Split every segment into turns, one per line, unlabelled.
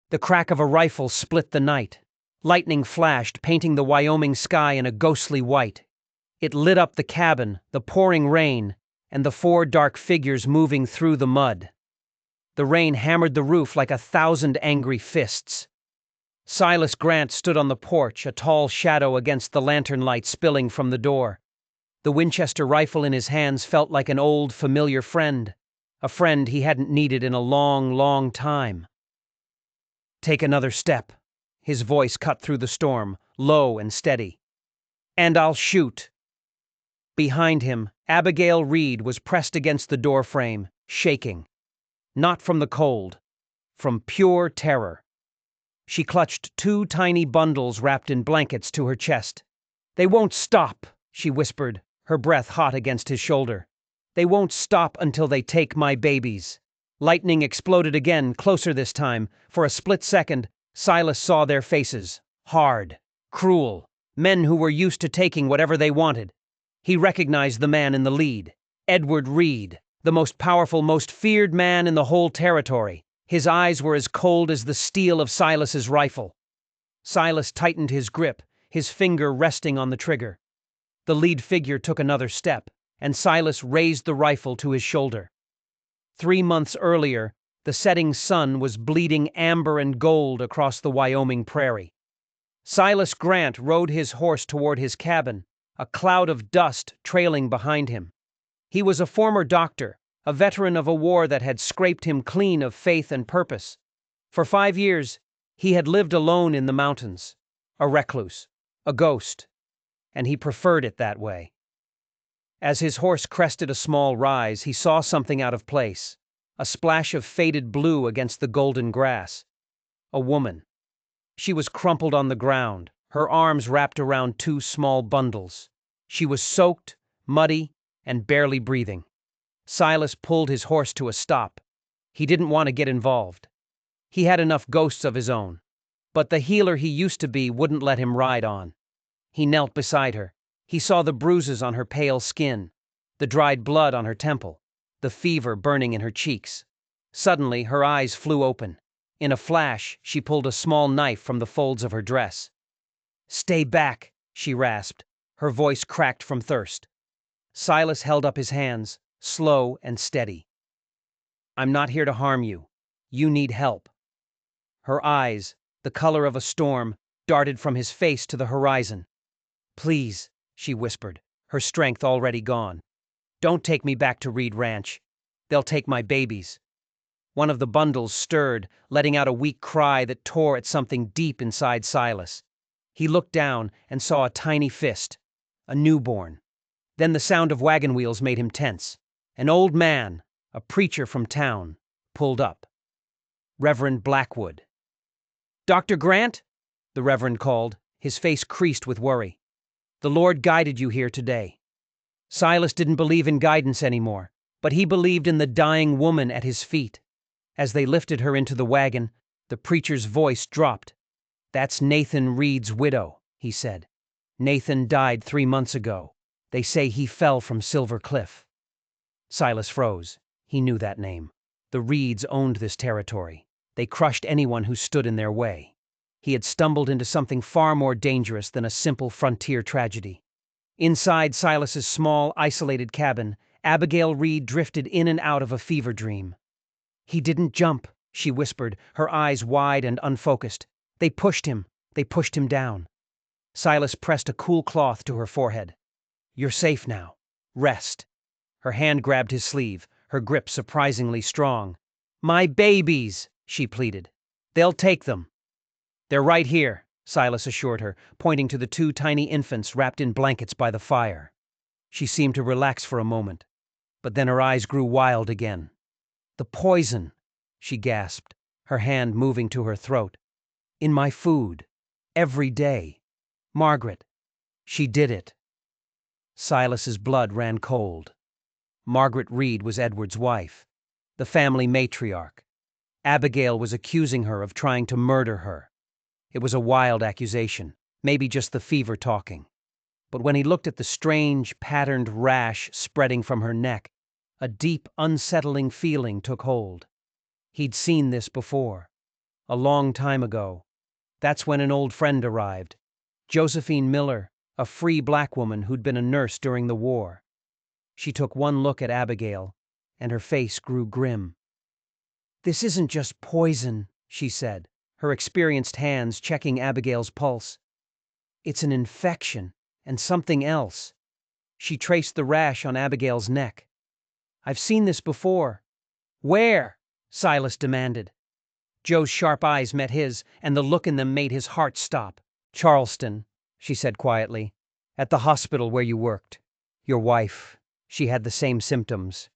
The crack of a rifle split the night. Lightning flashed, painting the Wyoming sky in a ghostly white. It lit up the cabin, the pouring rain, and the 4 dark figures moving through the mud. The rain hammered the roof like 1,000 angry fists. Silas Grant stood on the porch, a tall shadow against the lantern light spilling from the door. The Winchester rifle in his hands felt like an old, familiar friend, a friend he hadn't needed in a long, long time. "Take another step." His voice cut through the storm, low and steady. "And I'll shoot." Behind him, Abigail Reed was pressed against the doorframe, shaking. Not from the cold, from pure terror. She clutched 2 tiny bundles wrapped in blankets to her chest. "They won't stop," she whispered, her breath hot against his shoulder. "They won't stop until they take my babies." Lightning exploded again, closer this time. For a split second, Silas saw their faces. Hard, cruel, men who were used to taking whatever they wanted. He recognized the man in the lead, Edward Reed, the most powerful, most feared man in the whole territory. His eyes were as cold as the steel of Silas's rifle. Silas tightened his grip, his finger resting on the trigger. The lead figure took another step, and Silas raised the rifle to his shoulder. 3 months earlier, the setting sun was bleeding amber and gold across the Wyoming prairie. Silas Grant rode his horse toward his cabin, a cloud of dust trailing behind him. He was a former doctor, a veteran of a war that had scraped him clean of faith and purpose. For 5 years, he had lived alone in the mountains, a recluse, a ghost, and he preferred it that way. As his horse crested a small rise, he saw something out of place, a splash of faded blue against the golden grass. A woman. She was crumpled on the ground, her arms wrapped around 2 small bundles. She was soaked, muddy, and barely breathing. Silas pulled his horse to a stop. He didn't want to get involved. He had enough ghosts of his own. But the healer he used to be wouldn't let him ride on. He knelt beside her. He saw the bruises on her pale skin, the dried blood on her temple, the fever burning in her cheeks. Suddenly, her eyes flew open. In a flash, she pulled a small knife from the folds of her dress. "Stay back," she rasped, her voice cracked from thirst. Silas held up his hands, slow and steady. "I'm not here to harm you. You need help." Her eyes, the color of a storm, darted from his face to the horizon. "Please," she whispered, her strength already gone. "Don't take me back to Reed Ranch. They'll take my babies." One of the bundles stirred, letting out a weak cry that tore at something deep inside Silas. He looked down and saw a tiny fist, a newborn. Then the sound of wagon wheels made him tense. An old man, a preacher from town, pulled up. Reverend Blackwood. "Dr. Grant?" the Reverend called, his face creased with worry. "The Lord guided you here today." Silas didn't believe in guidance anymore, but he believed in the dying woman at his feet. As they lifted her into the wagon, the preacher's voice dropped. "That's Nathan Reed's widow," he said. "Nathan died 3 months ago. They say he fell from Silver Cliff." Silas froze. He knew that name. The Reeds owned this territory. They crushed anyone who stood in their way. He had stumbled into something far more dangerous than a simple frontier tragedy. Inside Silas's small, isolated cabin, Abigail Reed drifted in and out of a fever dream. "He didn't jump," she whispered, her eyes wide and unfocused. They pushed him down." Silas pressed a cool cloth to her forehead. "You're safe now. Rest." Her hand grabbed his sleeve, her grip surprisingly strong. "My babies," she pleaded. "They'll take them." "They're right here," Silas assured her, pointing to the 2 tiny infants wrapped in blankets by the fire. She seemed to relax for a moment, but then her eyes grew wild again. "The poison," she gasped, her hand moving to her throat. "In my food. Every day. Margaret. She did it." Silas's blood ran cold. Margaret Reed was Edward's wife, the family matriarch. Abigail was accusing her of trying to murder her. It was a wild accusation, maybe just the fever talking. But when he looked at the strange, patterned rash spreading from her neck, a deep, unsettling feeling took hold. He'd seen this before. A long time ago. That's when an old friend arrived. Josephine Miller, a free black woman who'd been a nurse during the war. She took one look at Abigail, and her face grew grim. "This isn't just poison," she said, her experienced hands checking Abigail's pulse. "It's an infection, and something else." She traced the rash on Abigail's neck. "I've seen this before." "Where?" Silas demanded. Joe's sharp eyes met his, and the look in them made his heart stop. "Charleston," she said quietly. "At the hospital where you worked. Your wife, she had the same symptoms."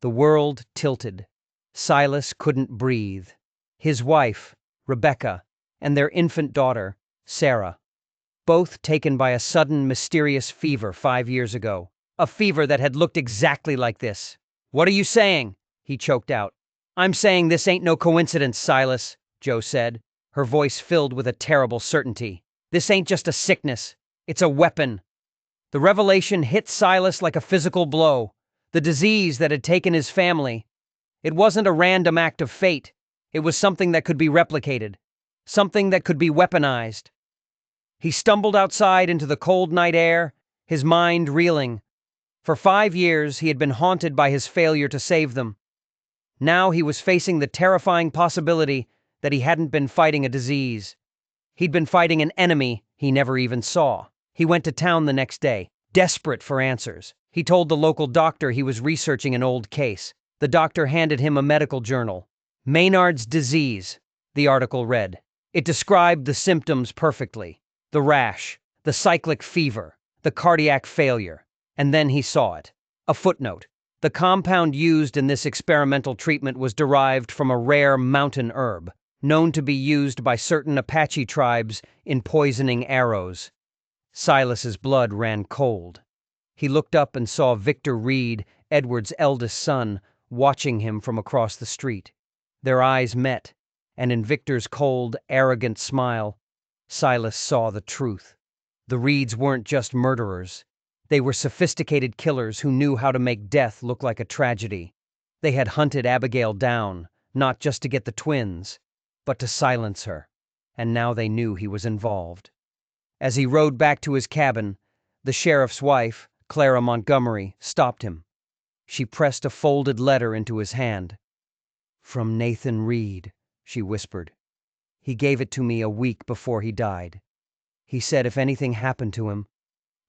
The world tilted. Silas couldn't breathe. His wife, Rebecca, and their infant daughter, Sarah, both taken by a sudden, mysterious fever 5 years ago. A fever that had looked exactly like this. "What are you saying?" he choked out. "I'm saying this ain't no coincidence, Silas," Joe said, her voice filled with a terrible certainty. "This ain't just a sickness. It's a weapon." The revelation hit Silas like a physical blow. The disease that had taken his family. It wasn't a random act of fate. It was something that could be replicated. Something that could be weaponized. He stumbled outside into the cold night air, his mind reeling. For 5 years, he had been haunted by his failure to save them. Now he was facing the terrifying possibility that he hadn't been fighting a disease. He'd been fighting an enemy he never even saw. He went to town the next day, desperate for answers. He told the local doctor he was researching an old case. The doctor handed him a medical journal. "Maynard's disease," the article read. It described the symptoms perfectly. The rash, the cyclic fever, the cardiac failure. And then he saw it. A footnote. The compound used in this experimental treatment was derived from a rare mountain herb, known to be used by certain Apache tribes in poisoning arrows. Silas's blood ran cold. He looked up and saw Victor Reed, Edward's eldest son, watching him from across the street. Their eyes met, and in Victor's cold, arrogant smile, Silas saw the truth. The Reeds weren't just murderers. They were sophisticated killers who knew how to make death look like a tragedy. They had hunted Abigail down, not just to get the twins, but to silence her, and now they knew he was involved. As he rode back to his cabin, the sheriff's wife, Clara Montgomery, stopped him. She pressed a folded letter into his hand. "From Nathan Reed," she whispered. "He gave it to me a week before he died. He said if anything happened to him,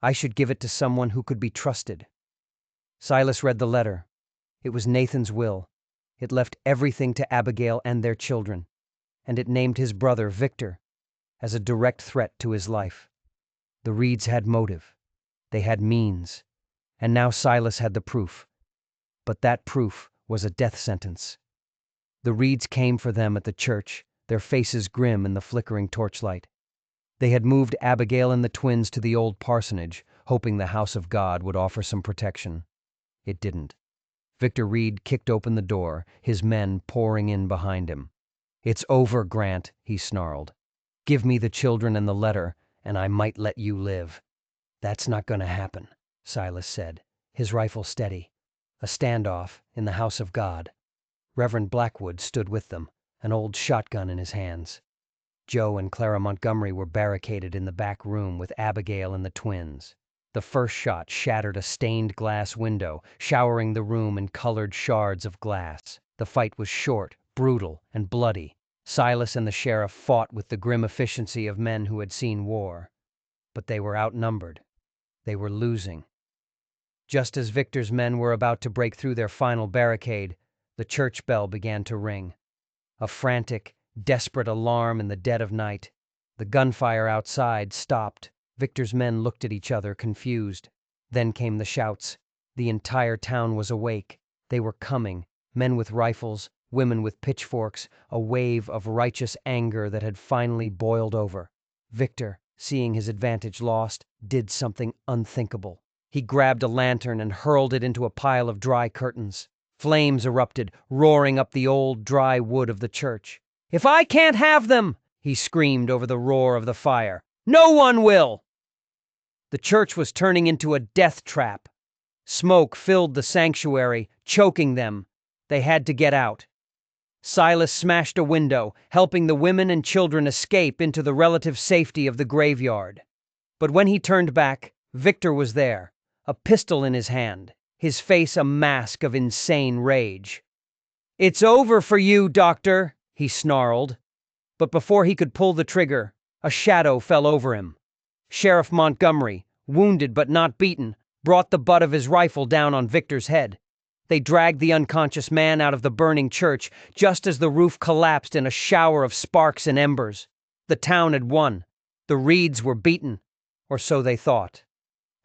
I should give it to someone who could be trusted." Silas read the letter. It was Nathan's will. It left everything to Abigail and their children, and it named his brother, Victor, as a direct threat to his life. The Reeds had motive. They had means. And now Silas had the proof. But that proof was a death sentence. The Reeds came for them at the church, their faces grim in the flickering torchlight. They had moved Abigail and the twins to the old parsonage, hoping the house of God would offer some protection. It didn't. Victor Reed kicked open the door, his men pouring in behind him. "It's over, Grant," he snarled. "Give me the children and the letter, and I might let you live." "That's not going to happen," Silas said, his rifle steady. A standoff in the house of God. Reverend Blackwood stood with them, an old shotgun in his hands. Joe and Clara Montgomery were barricaded in the back room with Abigail and the twins. The first shot shattered a stained glass window, showering the room in colored shards of glass. The fight was short, brutal, and bloody. Silas and the sheriff fought with the grim efficiency of men who had seen war. But they were outnumbered. They were losing. Just as Victor's men were about to break through their final barricade, the church bell began to ring. A frantic, desperate alarm in the dead of night. The gunfire outside stopped. Victor's men looked at each other, confused. Then came the shouts. The entire town was awake. They were coming, men with rifles, women with pitchforks, a wave of righteous anger that had finally boiled over. Victor, seeing his advantage lost, did something unthinkable. He grabbed a lantern and hurled it into a pile of dry curtains. Flames erupted, roaring up the old, dry wood of the church. "If I can't have them," he screamed over the roar of the fire, "no one will!" The church was turning into a death trap. Smoke filled the sanctuary, choking them. They had to get out. Silas smashed a window, helping the women and children escape into the relative safety of the graveyard. But when he turned back, Victor was there, a pistol in his hand, his face a mask of insane rage. "It's over for you, Doctor," he snarled. But before he could pull the trigger, a shadow fell over him. Sheriff Montgomery, wounded but not beaten, brought the butt of his rifle down on Victor's head. They dragged the unconscious man out of the burning church just as the roof collapsed in a shower of sparks and embers. The town had won. The Reeds were beaten, or so they thought.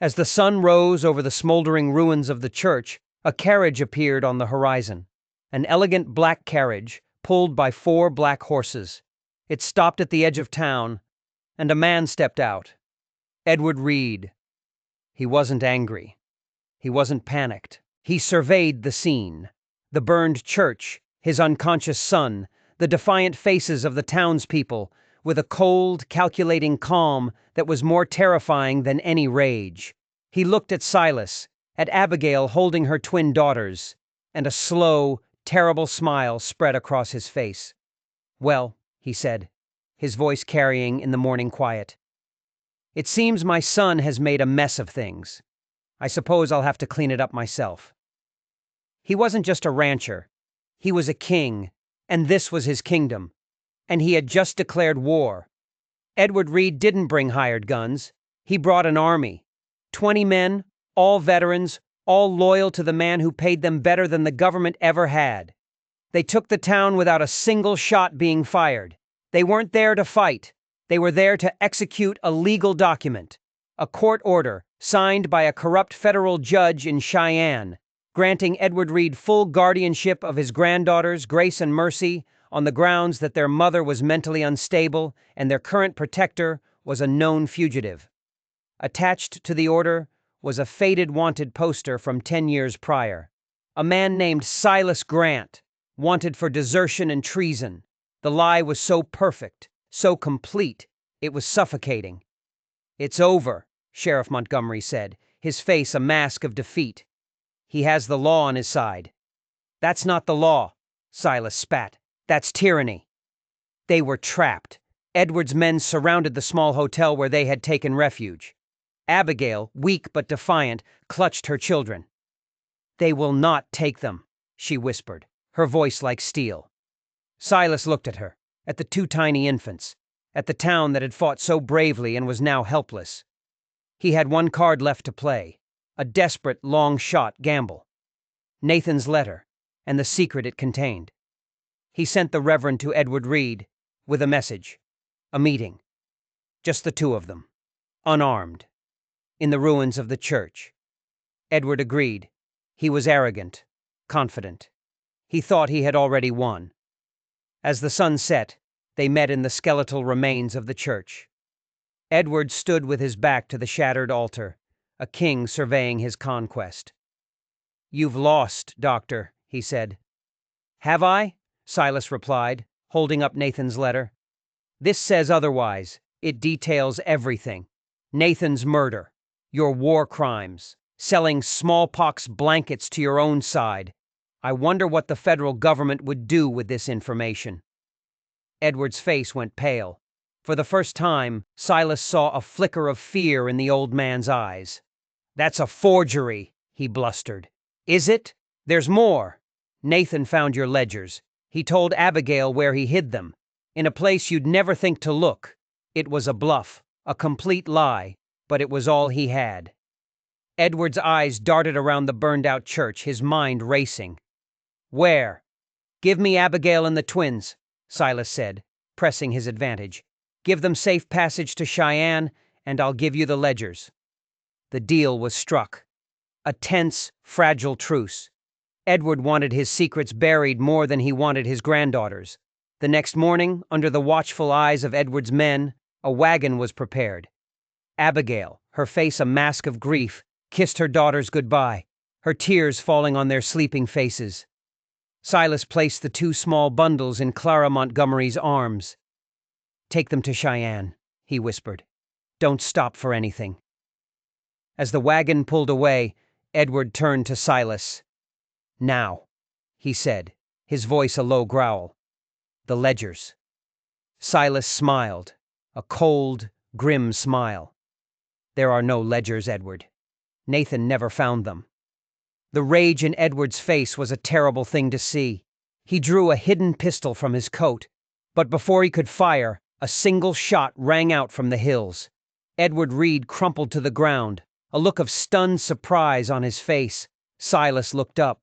As the sun rose over the smoldering ruins of the church, a carriage appeared on the horizon. An elegant black carriage, pulled by 4 black horses. It stopped at the edge of town, and a man stepped out. Edward Reed. He wasn't angry. He wasn't panicked. He surveyed the scene. The burned church, his unconscious son, the defiant faces of the townspeople, with a cold, calculating calm that was more terrifying than any rage. He looked at Silas, at Abigail holding her twin daughters, and a slow, terrible smile spread across his face. "Well," he said, his voice carrying in the morning quiet, "it seems my son has made a mess of things. I suppose I'll have to clean it up myself." He wasn't just a rancher. He was a king, and this was his kingdom. And he had just declared war. Edward Reed didn't bring hired guns. He brought an army. 20 men, all veterans, all loyal to the man who paid them better than the government ever had. They took the town without a single shot being fired. They weren't there to fight. They were there to execute a legal document, a court order signed by a corrupt federal judge in Cheyenne, granting Edward Reed full guardianship of his granddaughters, Grace and Mercy, on the grounds that their mother was mentally unstable and their current protector was a known fugitive. Attached to the order was a faded wanted poster from 10 years prior. A man named Silas Grant, wanted for desertion and treason. The lie was so perfect, so complete, it was suffocating. "It's over," Sheriff Montgomery said, his face a mask of defeat. "He has the law on his side." "That's not the law," Silas spat. "That's tyranny." They were trapped. Edward's men surrounded the small hotel where they had taken refuge. Abigail, weak but defiant, clutched her children. "They will not take them," she whispered, her voice like steel. Silas looked at her, at the 2 tiny infants, at the town that had fought so bravely and was now helpless. He had one card left to play, a desperate, long-shot gamble. Nathan's letter, and the secret it contained. He sent the Reverend to Edward Reed with a message, a meeting. Just the 2 of them, unarmed, in the ruins of the church. Edward agreed. He was arrogant, confident. He thought he had already won. As the sun set, they met in the skeletal remains of the church. Edward stood with his back to the shattered altar, a king surveying his conquest. "You've lost, Doctor," he said. "Have I?" Silas replied, holding up Nathan's letter. "This says otherwise. It details everything. Nathan's murder, your war crimes, selling smallpox blankets to your own side. I wonder what the federal government would do with this information." Edward's face went pale. For the first time, Silas saw a flicker of fear in the old man's eyes. "That's a forgery," he blustered. "Is it? There's more. Nathan found your ledgers. He told Abigail where he hid them, in a place you'd never think to look. It was a bluff, a complete lie, but it was all he had." Edward's eyes darted around the burned-out church, his mind racing. "Where?" "Give me Abigail and the twins," Silas said, pressing his advantage. "Give them safe passage to Cheyenne, and I'll give you the ledgers." The deal was struck. A tense, fragile truce. Edward wanted his secrets buried more than he wanted his granddaughters. The next morning, under the watchful eyes of Edward's men, a wagon was prepared. Abigail, her face a mask of grief, kissed her daughters goodbye, her tears falling on their sleeping faces. Silas placed the 2 small bundles in Clara Montgomery's arms. "Take them to Cheyenne," he whispered. "Don't stop for anything." As the wagon pulled away, Edward turned to Silas. "Now," he said, his voice a low growl. "The ledgers." Silas smiled, a cold, grim smile. "There are no ledgers, Edward. Nathan never found them." The rage in Edward's face was a terrible thing to see. He drew a hidden pistol from his coat, but before he could fire, a single shot rang out from the hills. Edward Reed crumpled to the ground, a look of stunned surprise on his face. Silas looked up.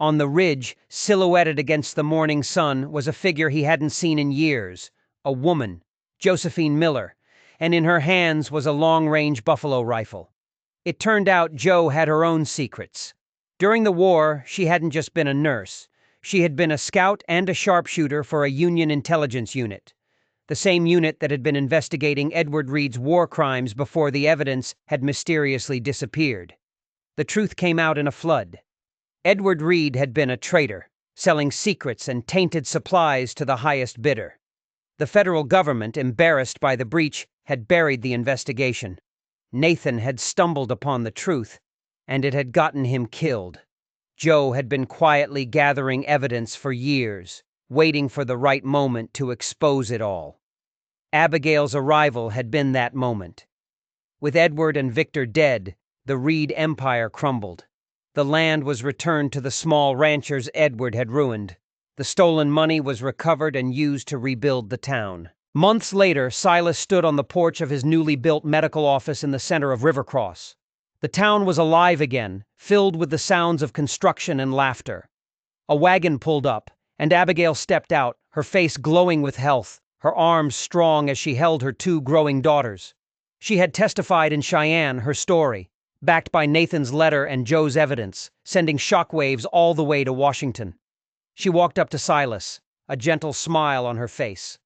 On the ridge, silhouetted against the morning sun, was a figure he hadn't seen in years, a woman, Josephine Miller, and in her hands was a long-range buffalo rifle. It turned out Jo had her own secrets. During the war, she hadn't just been a nurse. She had been a scout and a sharpshooter for a Union intelligence unit, the same unit that had been investigating Edward Reed's war crimes before the evidence had mysteriously disappeared. The truth came out in a flood. Edward Reed had been a traitor, selling secrets and tainted supplies to the highest bidder. The federal government, embarrassed by the breach, had buried the investigation. Nathan had stumbled upon the truth, and it had gotten him killed. Jo had been quietly gathering evidence for years, waiting for the right moment to expose it all. Abigail's arrival had been that moment. With Edward and Victor dead, the Reed empire crumbled. The land was returned to the small ranchers Edward had ruined. The stolen money was recovered and used to rebuild the town. Months later, Silas stood on the porch of his newly built medical office in the center of Rivercross. The town was alive again, filled with the sounds of construction and laughter. A wagon pulled up, and Abigail stepped out, her face glowing with health, her arms strong as she held her two growing daughters. She had testified in Cheyenne her story, backed by Nathan's letter and Jo's evidence, sending shockwaves all the way to Washington. She walked up to Silas, a gentle smile on her face.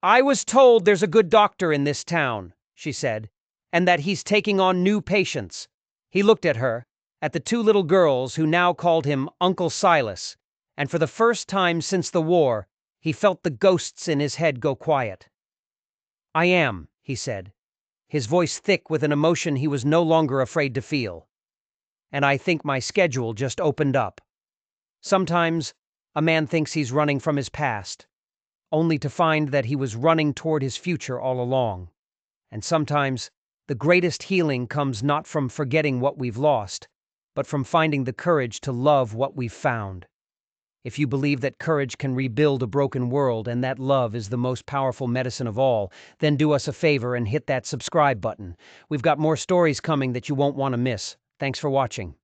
"I was told there's a good doctor in this town," she said, "and that he's taking on new patients." He looked at her, at the two little girls who now called him Uncle Silas, and for the first time since the war, he felt the ghosts in his head go quiet. "I am," he said, his voice thick with an emotion he was no longer afraid to feel. "And I think my schedule just opened up." Sometimes a man thinks he's running from his past, only to find that he was running toward his future all along. And sometimes the greatest healing comes not from forgetting what we've lost, but from finding the courage to love what we've found. If you believe that courage can rebuild a broken world and that love is the most powerful medicine of all, then do us a favor and hit that subscribe button. We've got more stories coming that you won't want to miss. Thanks for watching.